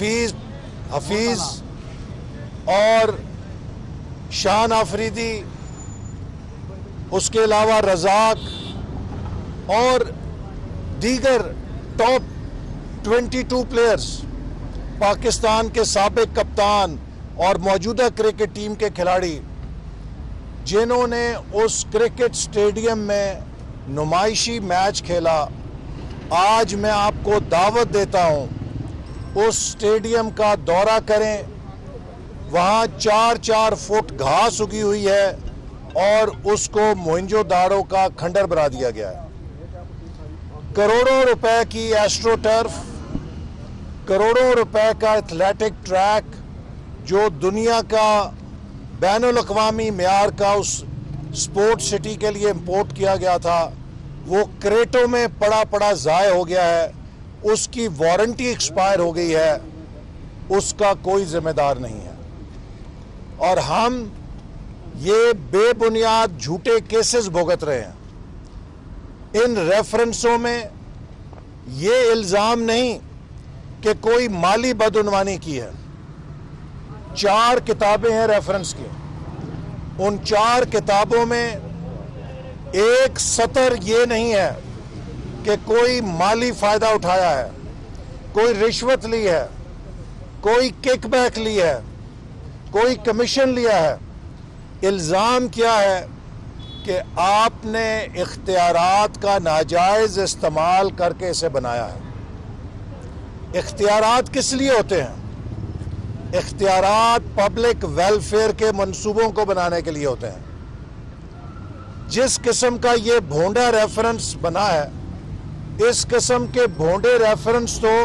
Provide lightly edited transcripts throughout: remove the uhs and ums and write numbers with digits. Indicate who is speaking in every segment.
Speaker 1: حفیظ اور شان آفریدی، اس کے علاوہ رزاق اور دیگر ٹاپ 22 پلیئرز، پاکستان کے سابق کپتان اور موجودہ کرکٹ ٹیم کے کھلاڑی جنہوں نے اس کرکٹ سٹیڈیم میں نمائشی میچ کھیلا، آج میں آپ کو دعوت دیتا ہوں اس سٹیڈیم کا دورہ کریں۔ وہاں 4-4 فٹ گھاس اگی ہوئی ہے اور اس کو موہنجو داڑو کا کھنڈر بنا دیا گیا ہے۔ کروڑوں روپے کی ایسٹرو ٹرف، کروڑوں روپے کا ایتھلیٹک ٹریک جو دنیا کا بین الاقوامی معیار کا اس سپورٹ سٹی کے لیے امپورٹ کیا گیا تھا، وہ کریٹوں میں پڑا ضائع ہو گیا ہے، اس کی وارنٹی ایکسپائر ہو گئی ہے، اس کا کوئی ذمہ دار نہیں ہے۔ اور ہم یہ بے بنیاد جھوٹے کیسز بھگت رہے ہیں۔ ان ریفرنسوں میں یہ الزام نہیں کہ کوئی مالی بدعنوانی کی ہے۔ 4 کتابیں ہیں ریفرنس کی، ان 4 کتابوں میں ایک سطر یہ نہیں ہے کہ کوئی مالی فائدہ اٹھایا ہے، کوئی رشوت لی ہے، کوئی کک بیک لی ہے، کوئی کمیشن لیا ہے۔ الزام کیا ہے کہ آپ نے اختیارات کا ناجائز استعمال کر کے اسے بنایا ہے۔ اختیارات کس لیے ہوتے ہیں؟ اختیارات پبلک ویلفیئر کے منصوبوں کو بنانے کے لیے ہوتے ہیں۔ جس قسم کا یہ بھونڈا ریفرنس بنا ہے، اس قسم کے بھونڈے ریفرنس تو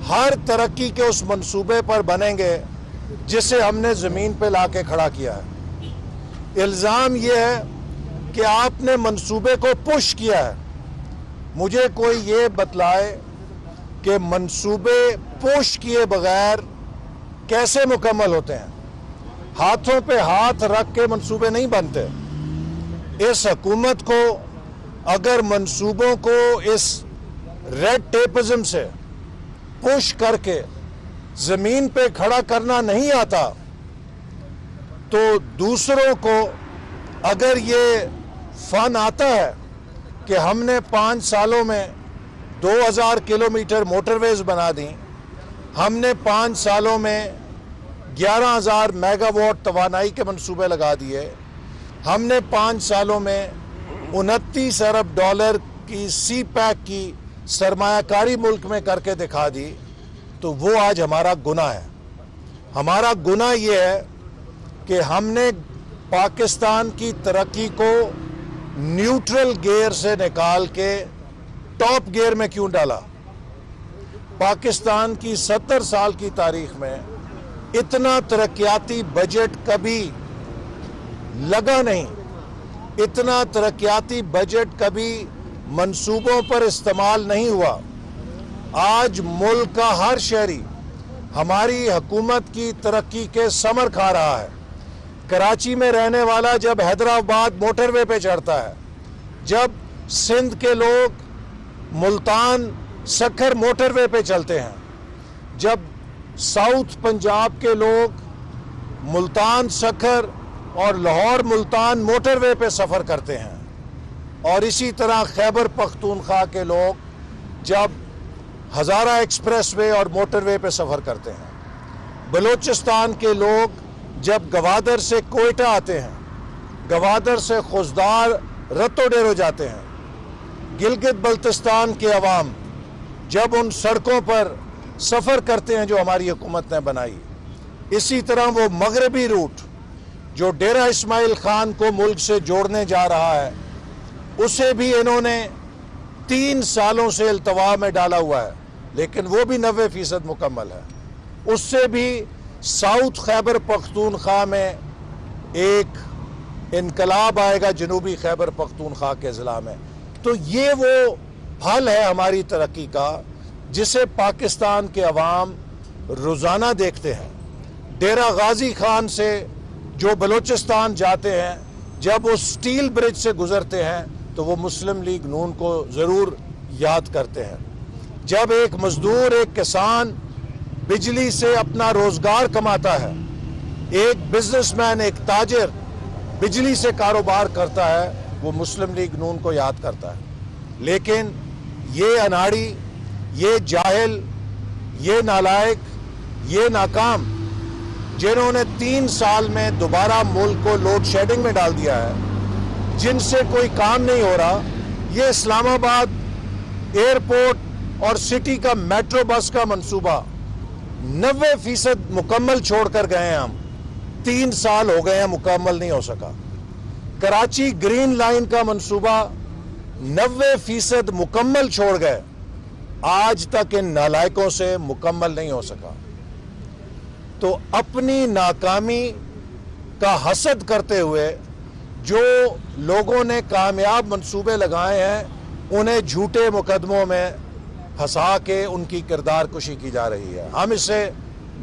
Speaker 1: ہر ترقی کے اس منصوبے پر بنیں گے جسے ہم نے زمین پہ لا کے کھڑا کیا ہے۔ الزام یہ ہے کہ آپ نے منصوبے کو پش کیا ہے۔ مجھے کوئی یہ بتلائے کہ منصوبے پش کیے بغیر کیسے مکمل ہوتے ہیں۔ ہاتھوں پہ ہاتھ رکھ کے منصوبے نہیں بنتے۔ اس حکومت کو اگر منصوبوں کو اس ریڈ ٹیپزم سے پش کر کے زمین پہ کھڑا کرنا نہیں آتا تو دوسروں کو اگر یہ فن آتا ہے کہ ہم نے 5 سالوں میں 2000 کلومیٹر موٹر ویز بنا دیں، ہم نے 5 سالوں میں 11,000 میگا واٹ توانائی کے منصوبے لگا دیے، ہم نے 5 سالوں میں 29 ارب ڈالر کی سی پیک کی سرمایہ کاری ملک میں کر کے دکھا دی، تو وہ آج ہمارا گناہ ہے۔ ہمارا گناہ یہ ہے کہ ہم نے پاکستان کی ترقی کو نیوٹرل گیئر سے نکال کے ٹاپ گیئر میں کیوں ڈالا؟ پاکستان کی 70 سال کی تاریخ میں اتنا ترقیاتی بجٹ کبھی لگا نہیں، اتنا ترقیاتی بجٹ کبھی منصوبوں پر استعمال نہیں ہوا۔ آج ملک کا ہر شہری ہماری حکومت کی ترقی کے ثمر کھا رہا ہے۔ کراچی میں رہنے والا جب حیدرآباد موٹر وے پہ چڑھتا ہے، جب سندھ کے لوگ ملتان سکھر موٹر وے پہ چلتے ہیں، جب ساؤتھ پنجاب کے لوگ ملتان سکھر اور لاہور ملتان موٹر وے پہ سفر کرتے ہیں، اور اسی طرح خیبر پختونخوا کے لوگ جب ہزارہ ایکسپریس وے اور موٹر وے پہ سفر کرتے ہیں، بلوچستان کے لوگ جب گوادر سے کوئٹہ آتے ہیں، گوادر سے خزدار رتو ڈیرو جاتے ہیں، گلگت بلتستان کے عوام جب ان سڑکوں پر سفر کرتے ہیں جو ہماری حکومت نے بنائی، اسی طرح وہ مغربی روٹ جو ڈیرہ اسماعیل خان کو ملک سے جوڑنے جا رہا ہے، اسے بھی انہوں نے 3 سالوں سے التوا میں ڈالا ہوا ہے، لیکن وہ بھی 90% مکمل ہے۔ اس سے بھی ساؤتھ خیبر پختونخوا میں ایک انقلاب آئے گا جنوبی خیبر پختونخوا کے ضلع میں۔ تو یہ وہ پھل ہے ہماری ترقی کا جسے پاکستان کے عوام روزانہ دیکھتے ہیں۔ ڈیرہ غازی خان سے جو بلوچستان جاتے ہیں، جب وہ سٹیل برج سے گزرتے ہیں تو وہ مسلم لیگ نون کو ضرور یاد کرتے ہیں۔ جب ایک مزدور، ایک کسان बिजली से अपना रोजगार कमाता है, एक बिजनेसमैन, एक ताजिर बिजली से कारोबार करता है, वो मुस्लिम लीग नून को याद करता है। लेकिन ये अनाड़ी, ये जाहिल, ये नालायक, ये नाकाम, जिन्होंने 3 साल में दोबारा मुल्क को लोड शेडिंग में डाल दिया है, जिनसे कोई काम नहीं हो रहा, ये इस्लामाबाद एयरपोर्ट और सिटी का मेट्रो बस का मंसूबा 90% मुकम्मल छोड़कर गए हैं। हम 3 साल हो गए हैं, मुकम्मल नहीं हो सका। कराची ग्रीन लाइन का मंसूबा 90% मुकम्मल छोड़ गए, आज तक इन नालायकों से मुकम्मल नहीं हो सका। तो अपनी नाकामी का हसद करते हुए जो लोगों ने कामयाब मंसूबे लगाए हैं, उन्हें झूठे मुकदमों में फंसा के उनकी किरदार कुशी की जा रही है। हम इससे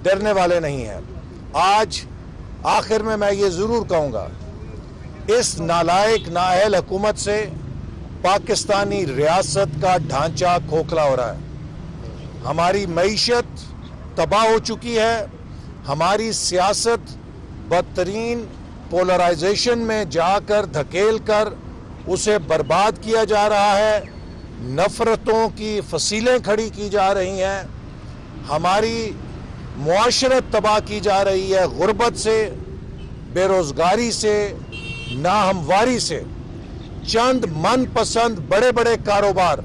Speaker 1: डरने वाले नहीं हैं। आज आखिर में मैं ये ज़रूर कहूँगा, इस नालायक नाअहल हुकूमत से पाकिस्तानी रियासत का ढांचा खोखला हो रहा है। हमारी मईशत तबाह हो चुकी है, हमारी सियासत बदतरीन पोलराइजेशन में जाकर धकेल कर उसे बर्बाद किया जा रहा है, नफरतों की फसीलें खड़ी की जा रही हैं, हमारी मुआशरत तबाह की जा रही है, गुर्बत से, बेरोज़गारी से, नाहमवारी से। चंद मनपसंद बड़े बड़े कारोबार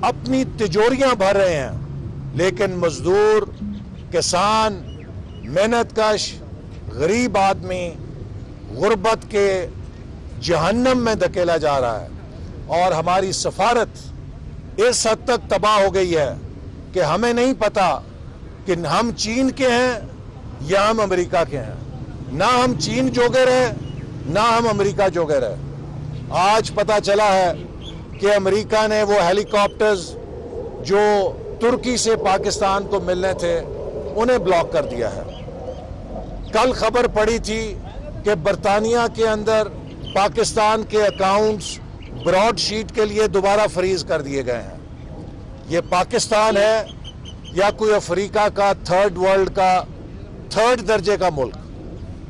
Speaker 1: अपनी तिजोरियां भर रहे हैं, लेकिन मजदूर, किसान, मेहनतकश, गरीब आदमी गुर्बत के जहन्नम में धकेला जा रहा है। और हमारी सफारत इस हद तक तबाह हो गई है कि हमें नहीं पता कि हम चीन के हैं या हम अमेरिका के हैं। ना हम चीन जोगे रहे, ना हम अमेरिका जोगे रहे। आज पता चला है कि अमेरिका ने वो हेलीकॉप्टर्स जो तुर्की से पाकिस्तान को मिलने थे, उन्हें ब्लॉक कर दिया है। कल खबर पड़ी थी कि बरतानिया के अंदर पाकिस्तान के अकाउंट्स ब्रॉडशीट के लिए दोबारा फ्रीज कर दिए गए हैं। ये पाकिस्तान है या कोई अफ्रीका का थर्ड वर्ल्ड का 3rd दर्जे का मुल्क?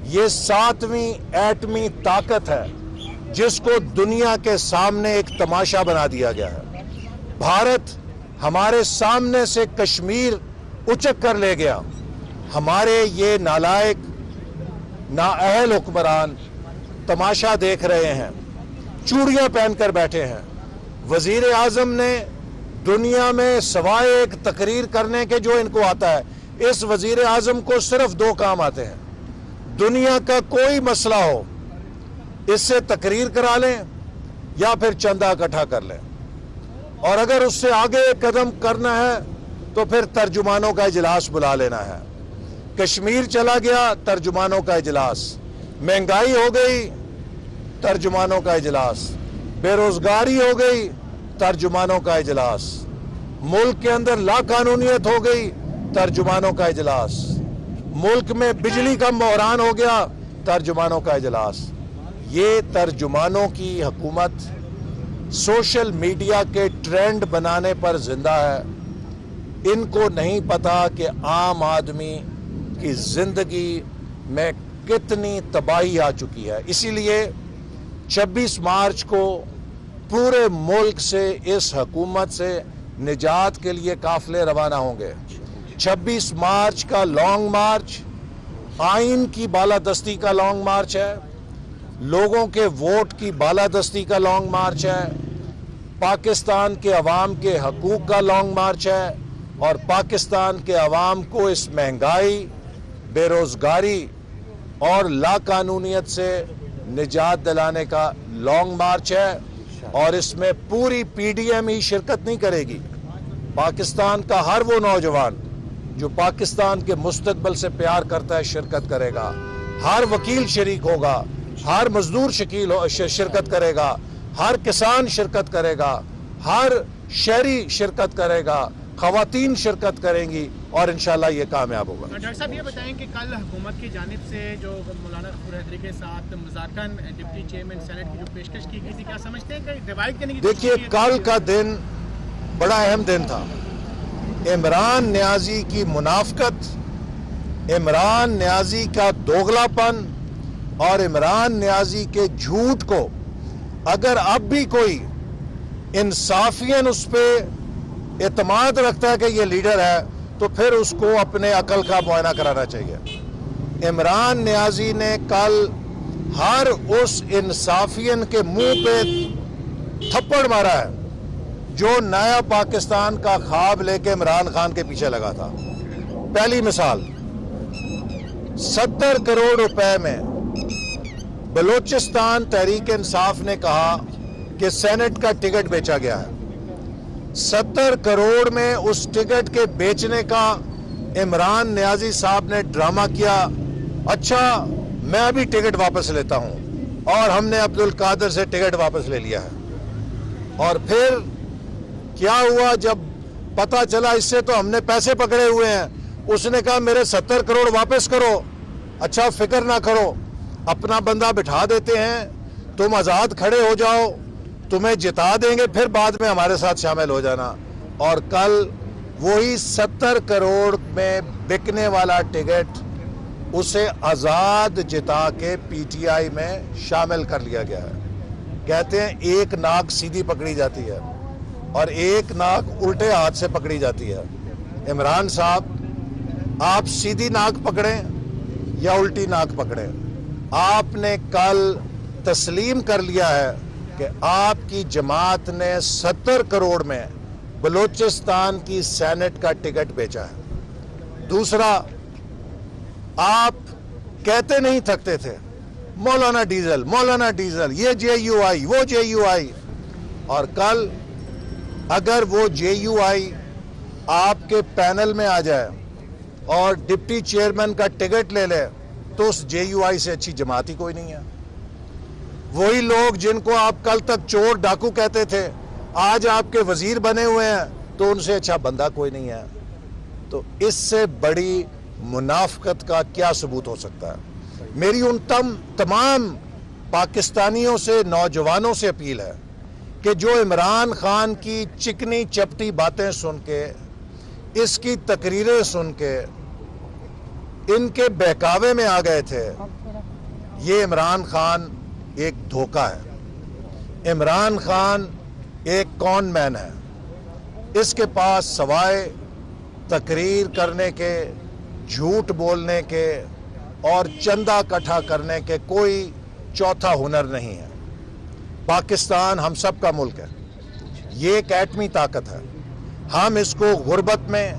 Speaker 1: ये 7वीं एटमी ताकत है जिसको दुनिया के सामने एक तमाशा बना दिया गया है। भारत हमारे सामने से कश्मीर उचक कर ले गया। हमारे ये नालायक नाअहल हुक्मरान तमाशा देख रहे हैं, चूड़ियां पहनकर बैठे हैं। वजीर आजम ने दुनिया में सवाए एक तकरीर करने के जो इनको आता है, इस वजीर आजम को सिर्फ 2 काम आते हैं। दुनिया का कोई मसला हो, इससे तकरीर करा लें या फिर चंदा इकट्ठा कर लें, और अगर उससे आगे कदम करना है तो फिर तर्जुमानों का इजलास बुला लेना है। कश्मीर चला गया, तर्जुमानों का इजलास। महंगाई हो गई, तर्जुमानों का इजलास। बेरोजगारी हो गई, तर्जुमानों का इजलास। मुल्क के अंदर लाकानूनियत हो गई, तर्जुमानों का इजलास। मुल्क में बिजली का बहरान हो गया, तर्जुमानों का इजलास। ये तर्जुमानों की हुकूमत सोशल मीडिया के ट्रेंड बनाने पर जिंदा है। इनको नहीं पता कि आम आदमी की जिंदगी में कितनी तबाही आ चुकी है। इसीलिए 26 मार्च को पूरे मुल्क से इस हुकूमत से निजात के लिए काफिले रवाना होंगे। 26 मार्च का लॉन्ग मार्च आइन की बालादस्ती का लॉन्ग मार्च है, लोगों के वोट की बालादस्ती का लॉन्ग मार्च है, पाकिस्तान के अवाम के हकूक का लॉन्ग मार्च है, और पाकिस्तान के अवाम को इस महंगाई, बेरोजगारी और लाकानूनियत से निजात दिलाने का लॉन्ग मार्च है। और इसमें पूरी पीडीएम ही शिरकत नहीं करेगी। पाकिस्तान का हर वो नौजवान जो पाकिस्तान के मुस्तकबिल से प्यार करता है शिरकत करेगा, हर वकील शरीक होगा, हर मजदूर शिरकत करेगा, हर किसान शिरकत करेगा, हर शहरी शिरकत करेगा, खवातीन शिरकत करेंगी, और इंशाल्लाह ये कामयाब होगा।
Speaker 2: डॉक्टर साहब ये बताएं कि कल हुकूमत की जानिब से जो मौलाना गफूर हैदरी के साथ मुज़ाकरन डिप्टी चेयरमैन सेनेट की जो पेशकश की गई थी, क्या समझते हैं कि डिवाइड करने की?
Speaker 1: देखिए, कल का दिन बड़ा अहम दिन था। इमरान न्याजी की मुनाफकत, इमरान न्याजी का दोगलापन और इमरान न्याजी के झूठ को अगर अब भी कोई इंसाफियन उस पर एतमाद रखता है कि ये लीडर है, तो फिर उसको अपने अकल का मुआयना कराना चाहिए। इमरान न्याजी ने कल हर उस इंसाफियन के मुंह पे थप्पड़ मारा है जो नया पाकिस्तान का ख्वाब लेके इमरान खान के पीछे लगा था। पहली मिसाल, 70 करोड़ रुपए में बलूचिस्तान तहरीक इंसाफ ने कहा कि सेनेट का टिकट बेचा गया है। 70 करोड़ में उस टिकट के बेचने का इमरान न्याजी साहब ने ड्रामा किया। अच्छा, मैं भी टिकट वापस लेता हूं, और हमने अब्दुल कादिर से टिकट वापस ले लिया है। और फिर क्या हुआ, जब पता चला इससे तो हमने पैसे पकड़े हुए हैं, उसने कहा मेरे 70 करोड़ वापस करो। अच्छा, फिक्र ना करो, अपना बंदा बिठा देते हैं, तुम आज़ाद खड़े हो जाओ, तुम्हें जिता देंगे, फिर बाद में हमारे साथ शामिल हो जाना। और कल वही 70 करोड़ में बिकने वाला टिकट उसे आज़ाद जिता के पीटीआई में शामिल कर लिया गया है। कहते हैं एक नाक सीधी पकड़ी जाती है और एक नाक उल्टे हाथ से पकड़ी जाती है। इमरान साहब, आप सीधी नाक पकड़ें या उल्टी नाक पकड़ें, आपने कल तस्लीम कर लिया है कि आपकी जमात ने 70 करोड़ में बलूचिस्तान की सेनेट का टिकट बेचा है। दूसरा, आप कहते नहीं थकते थे मौलाना डीजल, मौलाना डीजल, ये JUI, वो JUI, और कल अगर वो JUI आपके पैनल में आ जाए और डिप्टी चेयरमैन का टिकट ले ले, तो उस JUI से अच्छी जमात ही कोई नहीं है। वही लोग जिनको आप कल तक चोर डाकू कहते थे, आज आपके वजीर बने हुए हैं, तो उनसे अच्छा बंदा कोई नहीं है। तो इससे बड़ी मुनाफकत का क्या सबूत हो सकता है। मेरी उन तमाम पाकिस्तानियों से, नौजवानों से अपील है कि जो इमरान खान की चिकनी चपटी बातें सुन के, इसकी तकरीरें सुन के इनके बहकावे में आ गए थे, ये इमरान खान एक धोखा है। इमरान खान एक कॉन मैन है। इसके पास सवाए तकरीर करने के, झूठ बोलने के और चंदा इकट्ठा करने के कोई चौथा हुनर नहीं है। पाकिस्तान हम सब का मुल्क है, ये एक एटमी ताकत है। हम इसको गुर्बत में,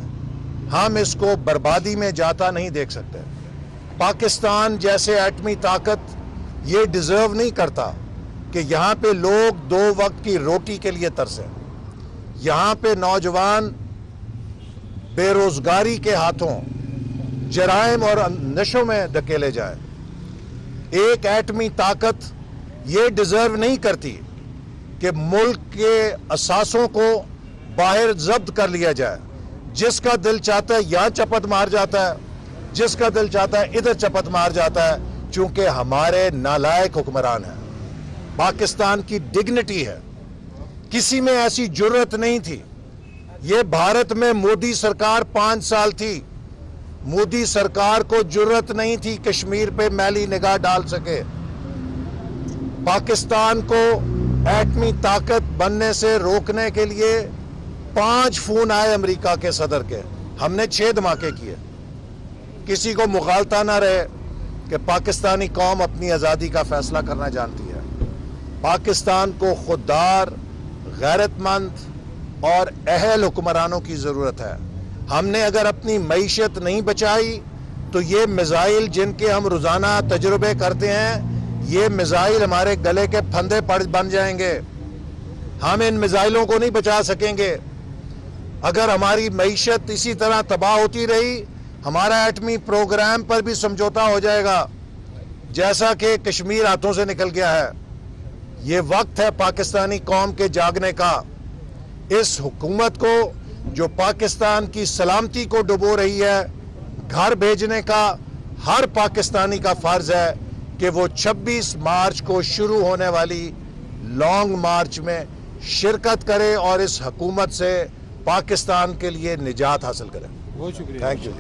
Speaker 1: हम इसको बर्बादी में जाता नहीं देख सकते। पाकिस्तान जैसे एटमी ताकत ये डिजर्व नहीं करता कि यहाँ पे लोग 2 वक्त की रोटी के लिए तरसें। यहाँ पे नौजवान बेरोजगारी के हाथों जराइम और नशों में धकेले जाए। एक एटमी ताकत ये डिजर्व नहीं करती कि मुल्क के असासों को बाहर जब्त कर लिया जाए। जिसका दिल चाहता है यहाँ चपत मार जाता है, जिसका दिल चाहता है इधर चपत मार जाता है, चूंकि हमारे नालायक हुक्मरान हैं। पाकिस्तान की डिग्निटी है, किसी में ऐसी जुर्रत नहीं थी। ये भारत में मोदी सरकार 5 साल थी, मोदी सरकार को जुर्रत नहीं थी कश्मीर पे मैली निगाह डाल सके। पाकिस्तान को एटमी ताकत बनने से रोकने के लिए 5 फोन आए अमेरिका के सदर के, हमने 6 धमाके किए। किसी को मुगालता ना रहे कि पाकिस्तानी कौम अपनी आज़ादी का फैसला करना जानती है। पाकिस्तान को खुददार, गैरतमंद और अहल हुक्मरानों की ज़रूरत है। हमने अगर अपनी मईशत नहीं बचाई तो ये मिसाइल जिनके हम रोज़ाना तजुर्बे करते हैं, ये मिसाइल हमारे गले के फंदे बन जाएंगे। हम इन मिसाइलों को नहीं बचा सकेंगे। अगर हमारी मईशत इसी तरह तबाह होती रही, हमारा एटमी प्रोग्राम पर भी समझौता हो जाएगा, जैसा कि कश्मीर हाथों से निकल गया है। ये वक्त है पाकिस्तानी कौम के जागने का। इस हुकूमत को जो पाकिस्तान की सलामती को डुबो रही है, घर भेजने का हर पाकिस्तानी का फर्ज है कि वो 26 मार्च को शुरू होने वाली लॉन्ग मार्च में शिरकत करे और इस हुकूमत से پاکستان کے لیے نجات حاصل کریں.
Speaker 3: بہت شکریہ.
Speaker 1: Thank you.